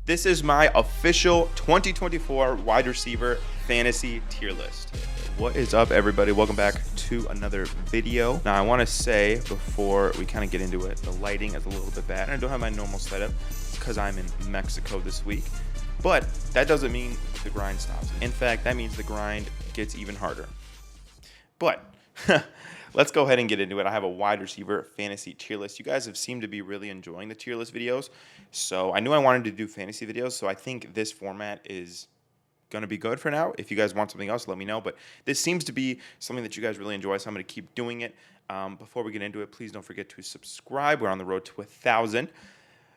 This is my official 2024 wide receiver fantasy tier list. What is up, everybody? Welcome back to another video. Now, I want to say before we kind of get into it, the lighting is a little bit bad. And I don't have my normal setup because I'm in Mexico this week. But that doesn't mean the grind stops. In fact, that means the grind gets even harder. But let's go ahead and get into it. I have a wide receiver fantasy tier list. You guys have seemed to be really enjoying the tier list videos. So I knew I wanted to do fantasy videos. So I think this format is going to be good for now. If you guys want something else, let me know. But this seems to be something that you guys really enjoy. So I'm going to keep doing it. Before we get into it, please don't forget to subscribe. We're on the road to 1,000.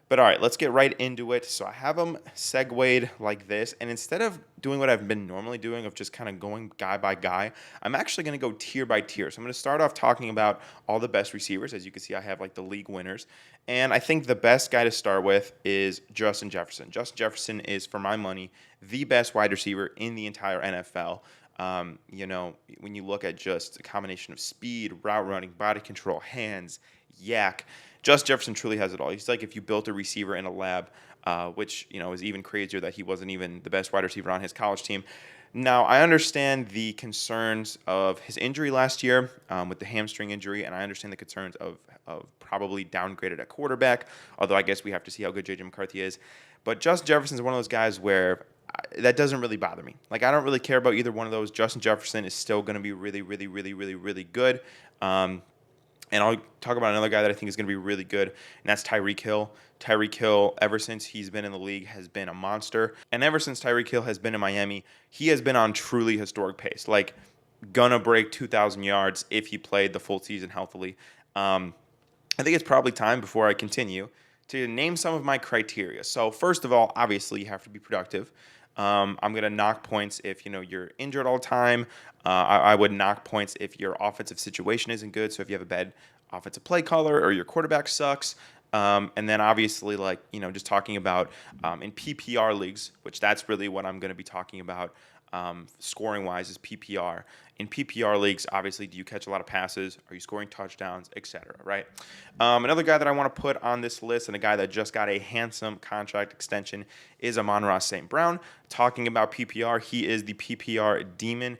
But all right, let's get right into it. So I have them segued like this. And instead of doing what I've been normally doing of just kind of going guy by guy, I'm actually going to go tier by tier. So I'm going to start off talking about all the best receivers. As you can see, I have like the league winners. And I think the best guy to start with is Justin Jefferson. Justin Jefferson is, for my money, the best wide receiver in the entire NFL. When you look at just a combination of speed, route running, body control, hands, yak, Justin Jefferson truly has it all. He's like if you built a receiver in a lab, which is even crazier that he wasn't even the best wide receiver on his college team. Now, I understand the concerns of his injury last year with the hamstring injury, and I understand the concerns of probably downgraded at quarterback, although I guess we have to see how good J.J. McCarthy is. But Justin Jefferson is one of those guys where that doesn't really bother me. Like, I don't really care about either one of those. Justin Jefferson is still going to be really, really, really, really, really good. And I'll talk about another guy that I think is going to be really good, and that's Tyreek Hill. Tyreek Hill, ever since he's been in the league, has been a monster. And ever since Tyreek Hill has been in Miami, he has been on truly historic pace. Like, gonna break 2,000 yards if he played the full season healthily. I think it's probably time, before I continue, to name some of my criteria. So first of all, obviously, you have to be productive. I'm going to knock points if you're injured all the time. I would knock points if your offensive situation isn't good. So if you have a bad offensive play caller or your quarterback sucks. And then obviously, just talking about in PPR leagues, which that's really what I'm going to be talking about scoring wise, is PPR. In PPR leagues, obviously, do you catch a lot of passes? Are you scoring touchdowns, etc., right? Another guy that I want to put on this list, and a guy that just got a handsome contract extension, is Amon-Ra St. Brown. Talking about PPR, he is the PPR demon.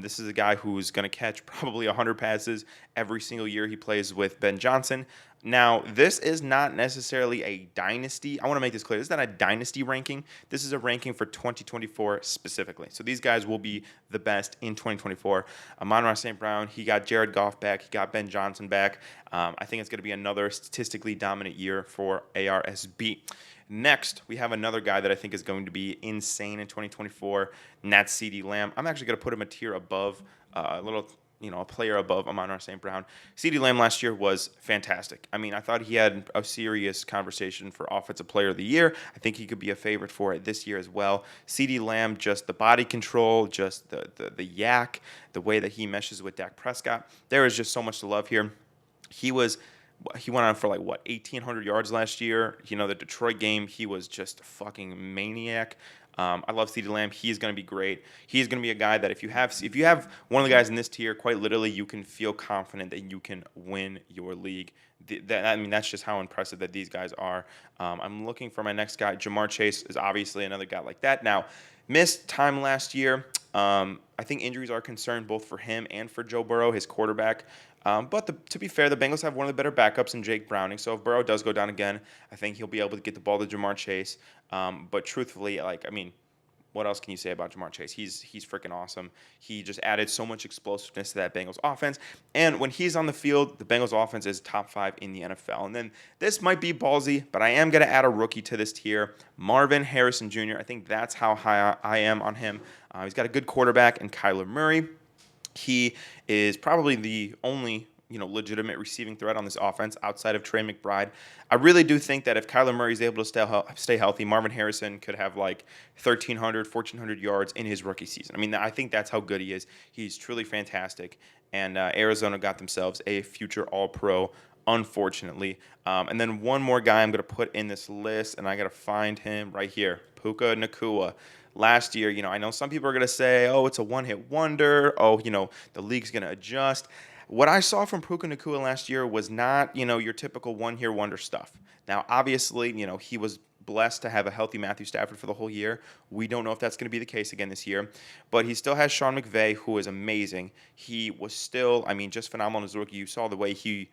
This is a guy who's going to catch probably 100 passes every single year he plays with Ben Johnson. Now, this is not necessarily a dynasty. I want to make this clear. This is not a dynasty ranking. This is a ranking for 2024 specifically. So these guys will be the best in 2024. Amon-Ra St. Brown, he got Jared Goff back. He got Ben Johnson back. I think it's going to be another statistically dominant year for ARSB. Next, we have another guy that I think is going to be insane in 2024, and that's CeeDee Lamb. I'm actually going to put him a tier above, a player above Amon-Ra St. Brown. CeeDee Lamb last year was fantastic. I mean, I thought he had a serious conversation for Offensive Player of the Year. I think he could be a favorite for it this year as well. CeeDee Lamb, just the body control, just the yak, the way that he meshes with Dak Prescott. There is just so much to love here. He went on for 1,800 yards last year. The Detroit game, he was just a fucking maniac. I love CeeDee Lamb. He's going to be great. He's going to be a guy that if you have one of the guys in this tier, quite literally, you can feel confident that you can win your league. That's just how impressive that these guys are. I'm looking for my next guy. Ja'Marr Chase is obviously another guy like that. Now, missed time last year. I think injuries are a concern both for him and for Joe Burrow, his quarterback. But to be fair, the Bengals have one of the better backups in Jake Browning. So if Burrow does go down again, I think he'll be able to get the ball to Ja'Marr Chase. But truthfully, what else can you say about Ja'Marr Chase? He's freaking awesome. He just added so much explosiveness to that Bengals offense. And when he's on the field, the Bengals offense is top 5 in the NFL. And then this might be ballsy, but I am going to add a rookie to this tier, Marvin Harrison Jr. I think that's how high I am on him. He's got a good quarterback in Kyler Murray. He is probably the only legitimate receiving threat on this offense outside of Trey McBride. I really do think that if Kyler Murray is able to stay healthy, Marvin Harrison could have 1,300, 1,400 yards in his rookie season. I think that's how good he is. He's truly fantastic. And Arizona got themselves a future All-Pro, unfortunately. And then one more guy I'm going to put in this list, and I got to find him right here, Puka Nacua. Last year, I know some people are going to say, oh, it's a one-hit wonder. Oh, the league's going to adjust. What I saw from Puka Nacua last year was not, your typical one-hit wonder stuff. Now, obviously, he was blessed to have a healthy Matthew Stafford for the whole year. We don't know if that's going to be the case again this year, but he still has Sean McVay, who is amazing. He was still, I mean, just phenomenal as a rookie. You saw the way he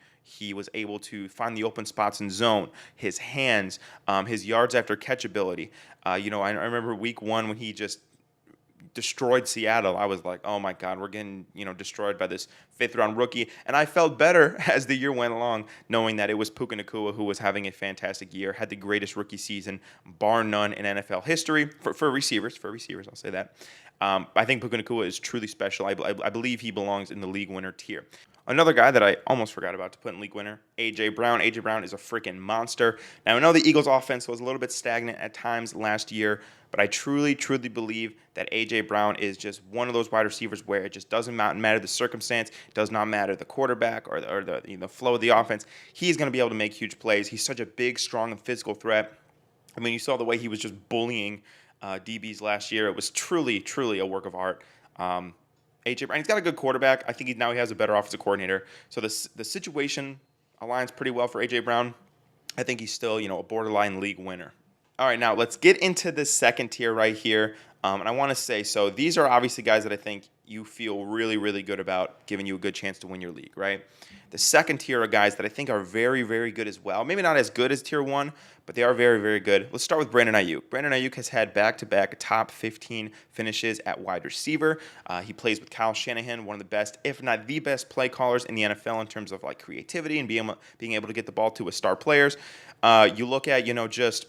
was able to find the open spots in zone, his hands, his yards after catch ability. I remember week 1 when he just destroyed Seattle. I was like, oh my God, we're getting, destroyed by this 5th-round rookie. And I felt better as the year went along, knowing that it was Puka Nacua who was having a fantastic year, had the greatest rookie season, bar none, in NFL history for receivers. I'll say that. I think Puka Nacua is truly special. I believe he belongs in the league winner tier. Another guy that I almost forgot about to put in league winner, A.J. Brown. A.J. Brown is a freaking monster. Now, I know the Eagles' offense was a little bit stagnant at times last year, but I truly, truly believe that A.J. Brown is just one of those wide receivers where it just doesn't matter the circumstance, it does not matter the quarterback or the flow of the offense. He's going to be able to make huge plays. He's such a big, strong, and physical threat. I mean, you saw the way he was just bullying DBs last year. It was truly, truly a work of art. A.J. Brown, he's got a good quarterback. I think he has a better offensive coordinator. So the situation aligns pretty well for A.J. Brown. I think he's still, a borderline league winner. All right, now let's get into the second tier right here. And I want to say, so these are obviously guys that I think you feel really, really good about, giving you a good chance to win your league, right? The second tier are guys that I think are very, very good as well. Maybe not as good as tier 1, but they are very, very good. Let's start with Brandon Aiyuk. Brandon Aiyuk has had back-to-back top 15 finishes at wide receiver. He plays with Kyle Shanahan, one of the best, if not the best, play callers in the NFL in terms of like creativity and being able to get the ball to his star players. You look at, just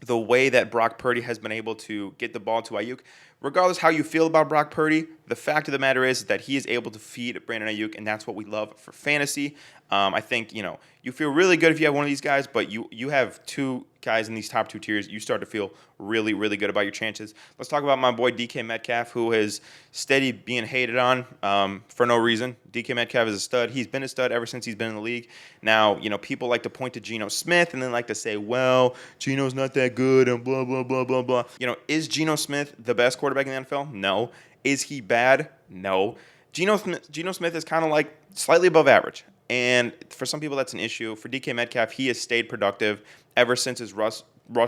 the way that Brock Purdy has been able to get the ball to Aiyuk. Regardless how you feel about Brock Purdy, the fact of the matter is that he is able to feed Brandon Aiyuk, and that's what we love for fantasy. I think, you feel really good if you have one of these guys, but you have 2 guys in these top 2 tiers. You start to feel really, really good about your chances. Let's talk about my boy DK Metcalf, who is steady being hated on for no reason. DK Metcalf is a stud. He's been a stud ever since he's been in the league. Now, people like to point to Geno Smith and then like to say, well, Geno's not that good and blah, blah, blah, blah, blah. Is Geno Smith the best quarterback in the NFL? No. Is he bad? No. Geno Smith is kind of like slightly above average. And for some people, that's an issue. For DK Metcalf, he has stayed productive ever since his Russ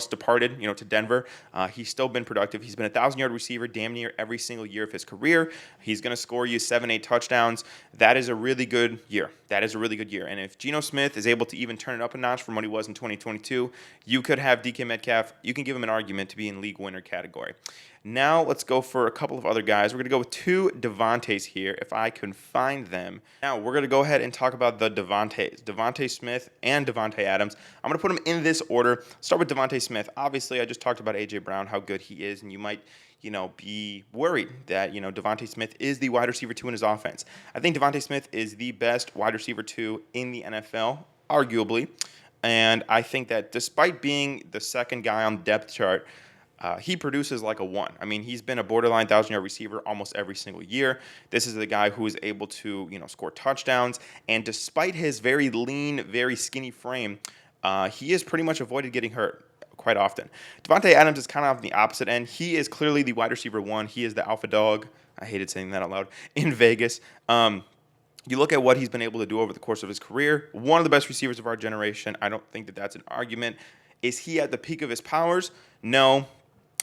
departed, to Denver. He's still been productive. He's been a 1,000-yard receiver damn near every single year of his career. He's going to score you 7-8 touchdowns. That is a really good year. And if Geno Smith is able to even turn it up a notch from what he was in 2022, you could have DK Metcalf. You can give him an argument to be in league winner category. Now let's go for a couple of other guys. We're going to go with 2 Devontaes here, if I can find them. Now we're going to go ahead and talk about the Devontaes, Devontae Smith and Davante Adams. I'm going to put them in this order. Start with Devontae Smith. Obviously, I just talked about A.J. Brown, how good he is, and you might be worried that, Devontae Smith is the wide receiver 2 in his offense. I think Devontae Smith is the best wide receiver 2 in the NFL, arguably. And I think that despite being the second guy on the depth chart, he produces like a 1. I mean, he's been a borderline 1,000-yard receiver almost every single year. This is the guy who is able to, score touchdowns. And despite his very lean, very skinny frame, he has pretty much avoided getting hurt quite often. Davante Adams is kind of on the opposite end. He is clearly the wide receiver 1. He is the alpha dog. I hated saying that out loud. In Vegas. You look at what he's been able to do over the course of his career. One of the best receivers of our generation. I don't think that that's an argument. Is he at the peak of his powers? No.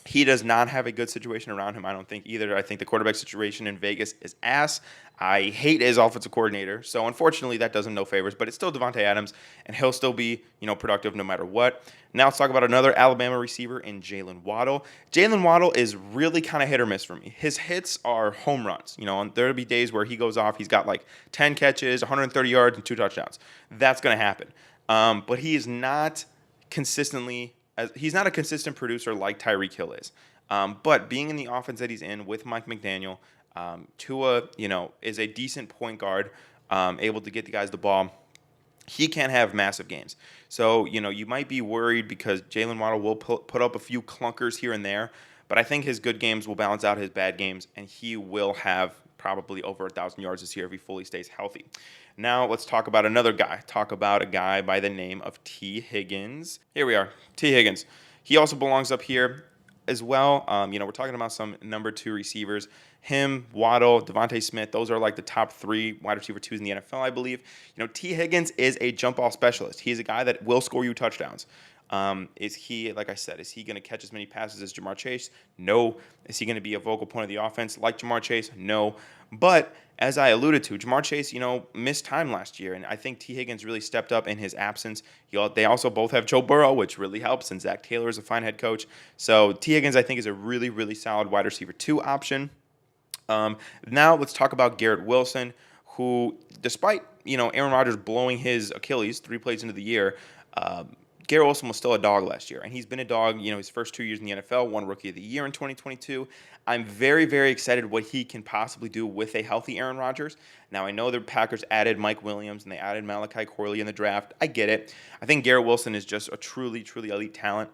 He does not have a good situation around him, I don't think, either. I think the quarterback situation in Vegas is ass. I hate his offensive coordinator. So, unfortunately, that does him no favors. But it's still Davante Adams, and he'll still be, productive no matter what. Now let's talk about another Alabama receiver in Jalen Waddle. Jalen Waddle is really kind of hit or miss for me. His hits are home runs. And there'll be days where he goes off. He's got like 10 catches, 130 yards, and 2 touchdowns. That's going to happen. But he is not he's not a consistent producer like Tyreek Hill is. But being in the offense that he's in with Mike McDaniel, Tua, is a decent point guard, able to get the guys the ball. He can't have massive games. So, you might be worried because Jalen Waddle will put up a few clunkers here and there, but I think his good games will balance out his bad games, and he will have probably over 1,000 yards this year if he fully stays healthy. Now let's talk about another guy. Talk about a guy by the name of T. Higgins. Here we are, T. Higgins. He also belongs up here as well. We're talking about some number 2 receivers. Him, Waddle, Devontae Smith, those are like the top 3 wide receiver 2s in the NFL, I believe. T. Higgins is a jump ball specialist. He's a guy that will score you touchdowns. Is he, like I said, is he going to catch as many passes as Ja'Marr Chase? No. Is he going to be a vocal point of the offense like Ja'Marr Chase? No. But as I alluded to, Ja'Marr Chase, missed time last year, and I think T. Higgins really stepped up in his absence. They also both have Joe Burrow, which really helps, and Zach Taylor is a fine head coach. So T. Higgins, I think, is a really, really solid wide receiver 2 option. Now let's talk about Garrett Wilson, who, despite Aaron Rodgers blowing his Achilles 3 plays into the year, Garrett Wilson was still a dog last year, and he's been a dog, his first 2 years in the NFL, won Rookie of the Year in 2022. I'm very, very excited what he can possibly do with a healthy Aaron Rodgers. Now, I know the Packers added Mike Williams, and they added Malachi Corley in the draft. I get it. I think Garrett Wilson is just a truly, truly elite talent.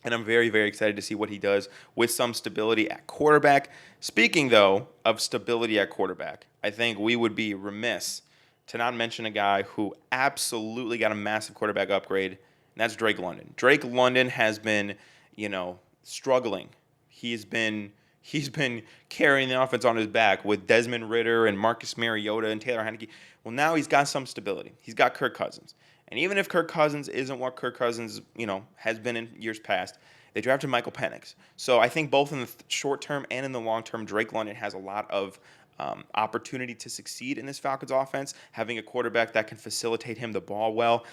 And I'm very, very excited to see what he does with some stability at quarterback. Speaking, though, of stability at quarterback, I think we would be remiss to not mention a guy who absolutely got a massive quarterback upgrade, and that's Drake London. Drake London has been, struggling. He's been carrying the offense on his back with Desmond Ridder and Marcus Mariota and Taylor Heineke. Well, now he's got some stability. He's got Kirk Cousins. And even if Kirk Cousins isn't what Kirk Cousins, has been in years past, they drafted Michael Penix. So I think both in the short term and in the long term, Drake London has a lot of opportunity to succeed in this Falcons offense, having a quarterback that can facilitate him the ball well.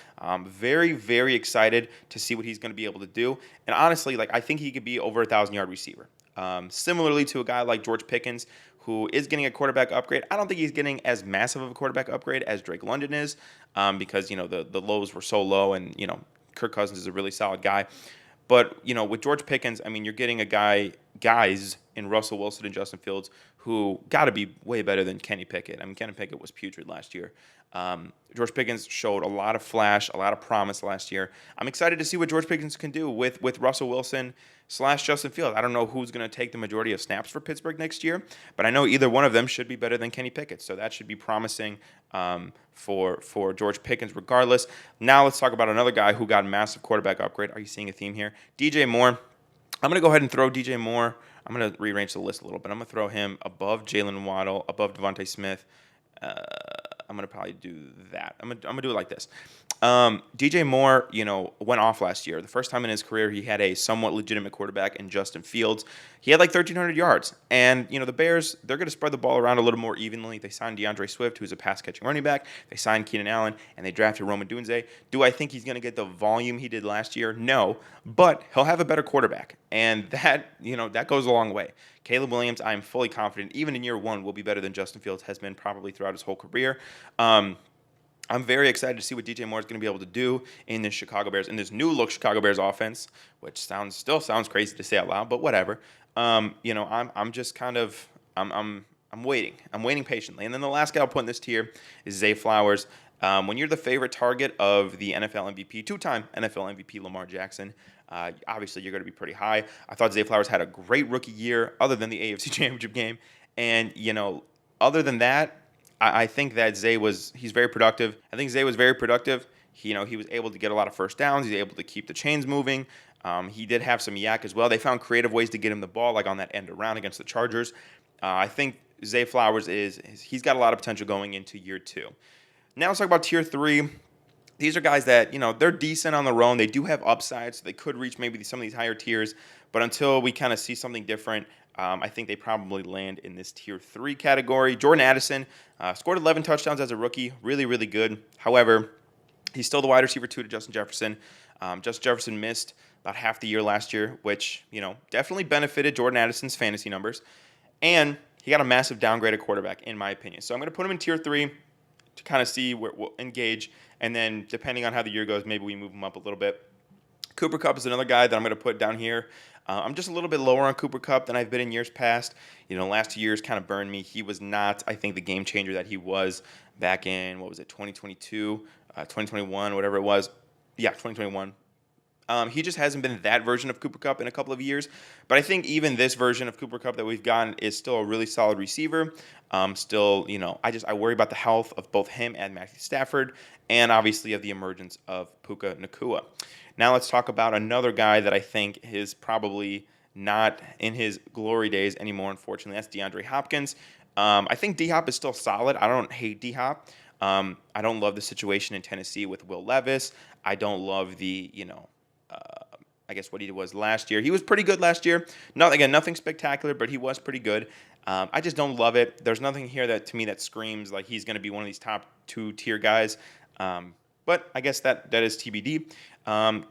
Very, very excited to see what he's going to be able to do. And honestly, I think he could be over a 1,000-yard receiver. Similarly to a guy like George Pickens, who is getting a quarterback upgrade. I don't think he's getting as massive of a quarterback upgrade as Drake London is, because the lows were so low, and Kirk Cousins is a really solid guy. But with George Pickens, you're getting guys in Russell Wilson and Justin Fields who got to be way better than Kenny Pickett. Kenny Pickett was putrid last year. George Pickens showed a lot of flash, a lot of promise last year. I'm excited to see what George Pickens can do with Russell Wilson / Justin Fields. I don't know who's going to take the majority of snaps for Pittsburgh next year, but I know either one of them should be better than Kenny Pickett. So that should be promising for George Pickens regardless. Now let's talk about another guy who got a massive quarterback upgrade. Are you seeing a theme here? DJ Moore. I'm going to go ahead and throw DJ Moore. I'm going to rearrange the list a little bit. I'm going to throw him above Jalen Waddle, above Devontae Smith. I'm going to probably do that. I'm going to do it like this. DJ Moore, went off last year. The first time in his career he had a somewhat legitimate quarterback in Justin Fields. He had 1,300 yards. And, the Bears, they're going to spread the ball around a little more evenly. They signed DeAndre Swift, who's a pass-catching running back. They signed Keenan Allen, and they drafted Rome Odunze. Do I think he's going to get the volume he did last year? No. But he'll have a better quarterback. And that, that goes a long way. Caleb Williams, I am fully confident, even in year one, will be better than Justin Fields has been probably throughout his whole career. I'm very excited to see what DJ Moore is going to be able to do in this new look Chicago Bears offense, which still sounds crazy to say out loud, but whatever. I'm just kind of I'm waiting. I'm waiting patiently. And then the last guy I'll put in this tier is Zay Flowers. When you're the favorite target of the NFL MVP, 2-time NFL MVP Lamar Jackson, obviously you're going to be pretty high. I thought Zay Flowers had a great rookie year, other than the AFC Championship game, and other than that, I think that he's very productive. I think Zay was very productive. He was able to get a lot of first downs. He's able to keep the chains moving. He did have some yak as well. They found creative ways to get him the ball, like on that end around against the Chargers. I think Zay Flowers he's got a lot of potential going into year 2. Now let's talk about tier 3. These are guys that, they're decent on their own. They do have upside, so they could reach maybe some of these higher tiers. But until we kind of see something different, I think they probably land in this tier 3 category. Jordan Addison scored 11 touchdowns as a rookie. Really, really good. However, he's still the wide receiver 2 to Justin Jefferson. Justin Jefferson missed about half the year last year, which, definitely benefited Jordan Addison's fantasy numbers. And he got a massive downgrade at quarterback, in my opinion. So I'm going to put him in tier 3 to kind of see where we'll engage. And then depending on how the year goes, maybe we move him up a little bit. Cooper Kupp is another guy that I'm going to put down here. I'm just a little bit lower on Cooper Kupp than I've been in years past. Last 2 years kind of burned me. He was not, I think, the game changer that he was back in, 2022, 2021, whatever it was. Yeah, 2021. He just hasn't been that version of Cooper Kupp in a couple of years. But I think even this version of Cooper Kupp that we've gotten is still a really solid receiver. I worry about the health of both him and Matthew Stafford, and obviously of the emergence of Puka Nacua. Now let's talk about another guy that I think is probably not in his glory days anymore, unfortunately. That's DeAndre Hopkins. I think D-Hop is still solid. I don't hate D-Hop. I don't love the situation in Tennessee with Will Levis. I don't love the I guess what he was last year. He was pretty good last year. Nothing spectacular, but he was pretty good. I just don't love it. There's nothing here that to me that screams like he's going to be one of these top 2-tier guys. But I guess that is TBD.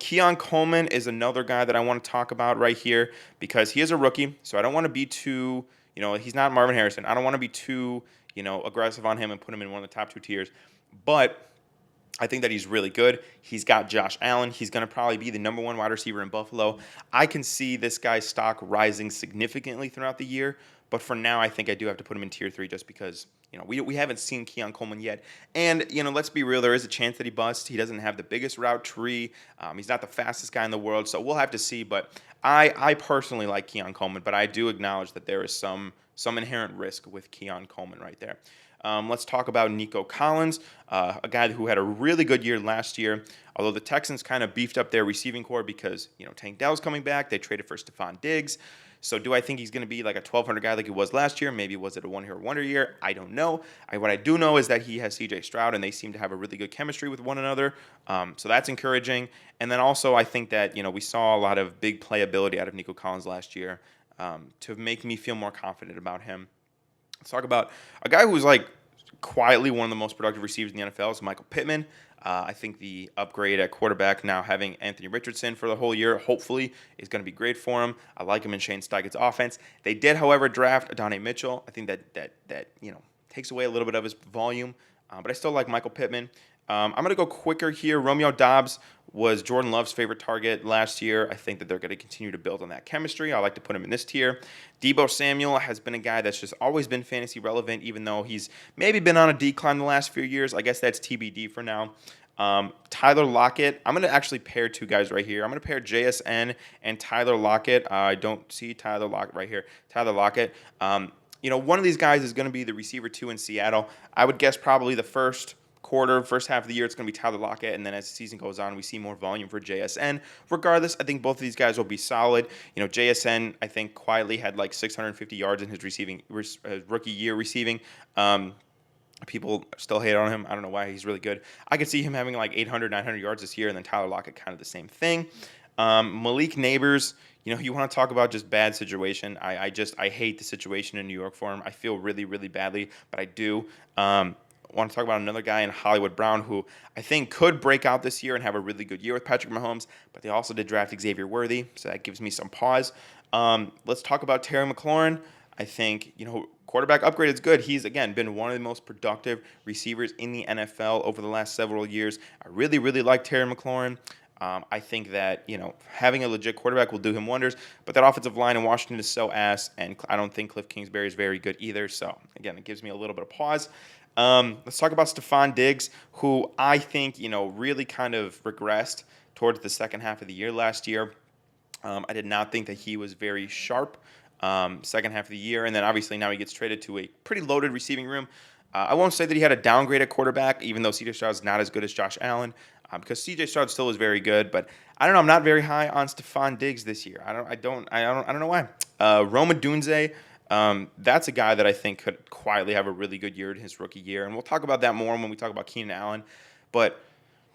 Keon Coleman is another guy that I want to talk about right here because he is a rookie. So I don't want to be too, he's not Marvin Harrison. I don't want to be too, aggressive on him and put him in one of the top 2 tiers. But I think that he's really good. He's got Josh Allen. He's going to probably be the number 1 wide receiver in Buffalo. I can see this guy's stock rising significantly throughout the year. But for now, I think I do have to put him in tier 3 just because, we haven't seen Keon Coleman yet. And, let's be real, there is a chance that he busts. He doesn't have the biggest route tree. He's not the fastest guy in the world. So we'll have to see. But I personally like Keon Coleman. But I do acknowledge that there is some inherent risk with Keon Coleman right there. Let's talk about Nico Collins, a guy who had a really good year last year. Although the Texans kind of beefed up their receiving core because, Tank Dell's coming back. They traded for Stephon Diggs. So do I think he's going to be like a 1,200 guy like he was last year? Maybe was it a one-year wonder year? I don't know. What I do know is that he has C.J. Stroud, and they seem to have a really good chemistry with one another. So that's encouraging. And then also I think that, we saw a lot of big playability out of Nico Collins last year to make me feel more confident about him. Let's talk about a guy who's like quietly one of the most productive receivers in the NFL is Michael Pittman. I think the upgrade at quarterback, now having Anthony Richardson for the whole year, hopefully is going to be great for him. I like him in Shane Steichen's offense. They did, however, draft Adonai Mitchell. I think that takes away a little bit of his volume, but I still like Michael Pittman. I'm going to go quicker here. Romeo Doubs was Jordan Love's favorite target last year. I think that they're going to continue to build on that chemistry. I like to put him in this tier. Deebo Samuel has been a guy that's just always been fantasy relevant, even though he's maybe been on a decline the last few years. I guess that's TBD for now. Tyler Lockett. I'm going to actually pair 2 guys right here. I'm going to pair JSN and Tyler Lockett. I don't see Tyler Lockett right here. Tyler Lockett. One of these guys is going to be the receiver 2 in Seattle. I would guess probably the first half of the year, it's going to be Tyler Lockett, and then as the season goes on, we see more volume for JSN. Regardless, I think both of these guys will be solid. JSN, I think, quietly had like 650 yards in his rookie year receiving. People still hate on him. I don't know why. He's really good. I could see him having like 800, 900 yards this year, and then Tyler Lockett kind of the same thing. Malik Neighbors, you want to talk about just bad situation. I hate the situation in New York for him. I feel really, really badly, but I do. Want to talk about another guy in Hollywood Brown who I think could break out this year and have a really good year with Patrick Mahomes, but they also did draft Xavier Worthy, so that gives me some pause. Let's talk about Terry McLaurin. I think, quarterback upgrade is good. He's, again, been one of the most productive receivers in the NFL over the last several years. I really, really like Terry McLaurin. I think that, having a legit quarterback will do him wonders, but that offensive line in Washington is so ass, and I don't think Cliff Kingsbury is very good either. So, again, it gives me a little bit of pause. Let's talk about Stephon Diggs, who I think, really kind of regressed towards the second half of the year last year. I did not think that he was very sharp second half of the year, and then obviously now he gets traded to a pretty loaded receiving room. I won't say that he had a downgrade at quarterback, even though C.J. Stroud's not as good as Josh Allen, because C.J. Stroud still is very good. But I don't know. I'm not very high on Stephon Diggs this year. I don't know why. Rome Odunze. That's a guy that I think could quietly have a really good year in his rookie year, and we'll talk about that more when we talk about Keenan Allen. But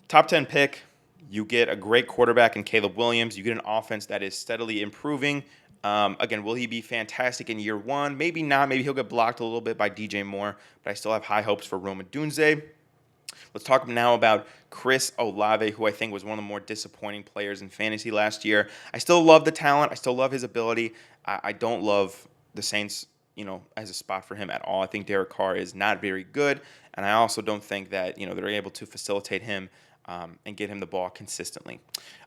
top 10 pick, you get a great quarterback in Caleb Williams. You get an offense that is steadily improving. Again, will he be fantastic in year 1? Maybe not. Maybe he'll get blocked a little bit by DJ Moore, but I still have high hopes for Rome Odunze. Let's talk now about Chris Olave, who I think was one of the more disappointing players in fantasy last year. I still love the talent. I still love his ability. I don't love the Saints, as a spot for him at all. I think Derek Carr is not very good, and I also don't think that, they're able to facilitate him and get him the ball consistently.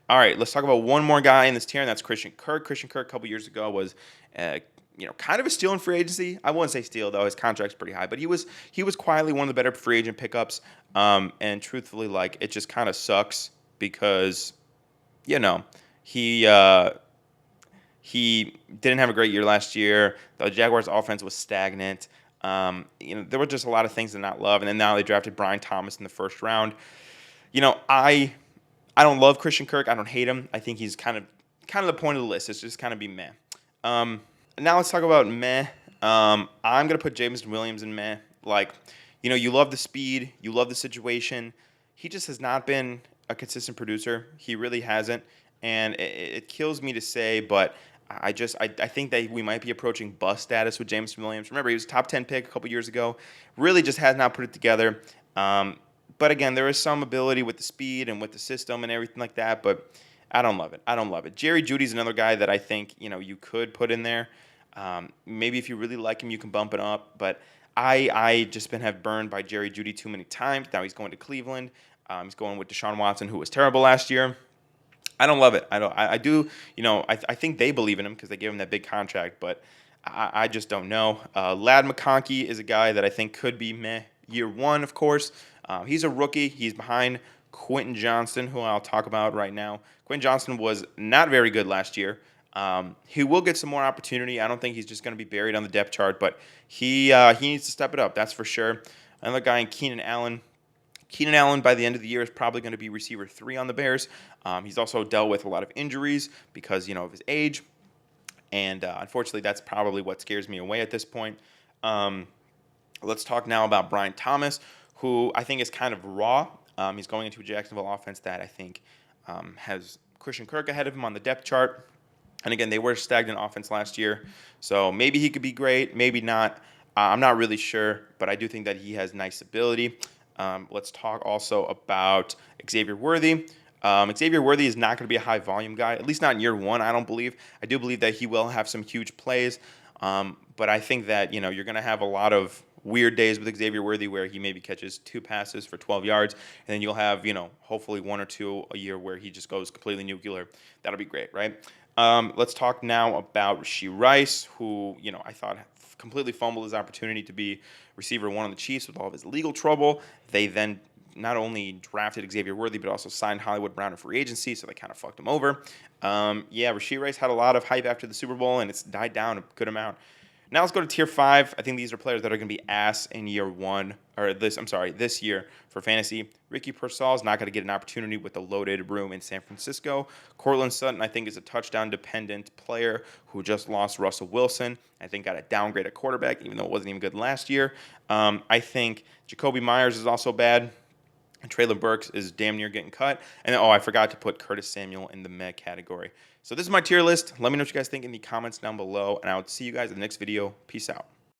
All right, let's talk about one more guy in this tier, and that's Christian Kirk. Christian Kirk a couple years ago was, kind of a steal in free agency. I wouldn't say steal, though. His contract's pretty high, but he was quietly one of the better free agent pickups. And truthfully, it just kind of sucks because, he didn't have a great year last year. The Jaguars' offense was stagnant. There were just a lot of things to not love. And then now they drafted Brian Thomas in the first round. I don't love Christian Kirk. I don't hate him. I think he's kind of the point of the list. It's just kind of be meh. Now let's talk about meh. I'm going to put Jameson Williams in meh. You love the speed. You love the situation. He just has not been a consistent producer. He really hasn't. and it kills me to say, but I think that we might be approaching bust status with Jameson Williams. Remember, he was a top 10 pick a couple years ago. Really just has not put it together. But again, there is some ability with the speed and with the system and everything like that, but I don't love it. I don't love it. Jerry Jeudy's another guy that I think, you could put in there. Maybe if you really like him, you can bump it up. But I just have burned by Jerry Jeudy too many times. Now he's going to Cleveland. He's going with Deshaun Watson, who was terrible last year. I don't love it. I do. I think they believe in him because they gave him that big contract, but I just don't know. Ladd McConkey is a guy that I think could be meh year one, of course. He's a rookie. He's behind Quentin Johnston, who I'll talk about right now. Quentin Johnston was not very good last year. He will get some more opportunity. I don't think he's just going to be buried on the depth chart, but he needs to step it up. That's for sure. Another guy in Keenan Allen. Keenan Allen, by the end of the year, is probably going to be receiver 3 on the Bears. He's also dealt with a lot of injuries because, of his age. And unfortunately, that's probably what scares me away at this point. Let's talk now about Brian Thomas, who I think is kind of raw. He's going into a Jacksonville offense that I think has Christian Kirk ahead of him on the depth chart. And again, they were a stagnant offense last year. So maybe he could be great, maybe not. I'm not really sure, but I do think that he has nice ability. Let's talk also about Xavier Worthy. Xavier Worthy is not going to be a high volume guy, at least not in year one, I don't believe. I do believe that he will have some huge plays, but I think that, you're going to have a lot of weird days with Xavier Worthy where he maybe catches 2 passes for 12 yards, and then you'll have, hopefully 1 or 2 a year where he just goes completely nuclear. That'll be great, right? Let's talk now about Rashee Rice, who, I thought completely fumbled his opportunity to be receiver 1 on the Chiefs with all of his legal trouble. They then not only drafted Xavier Worthy, but also signed Hollywood Brown in free agency, so they kind of fucked him over. Rashee Rice had a lot of hype after the Super Bowl, and it's died down a good amount. Now let's go to tier 5. I think these are players that are going to be ass in year one, or this year for fantasy. Ricky Pearsall is not going to get an opportunity with the loaded room in San Francisco. Cortland Sutton, I think, is a touchdown-dependent player who just lost Russell Wilson. I think got a downgrade at quarterback, even though it wasn't even good last year. I think Jacoby Myers is also bad. And Treylon Burks is damn near getting cut. And I forgot to put Curtis Samuel in the meh category. So this is my tier list. Let me know what you guys think in the comments down below. And I will see you guys in the next video. Peace out.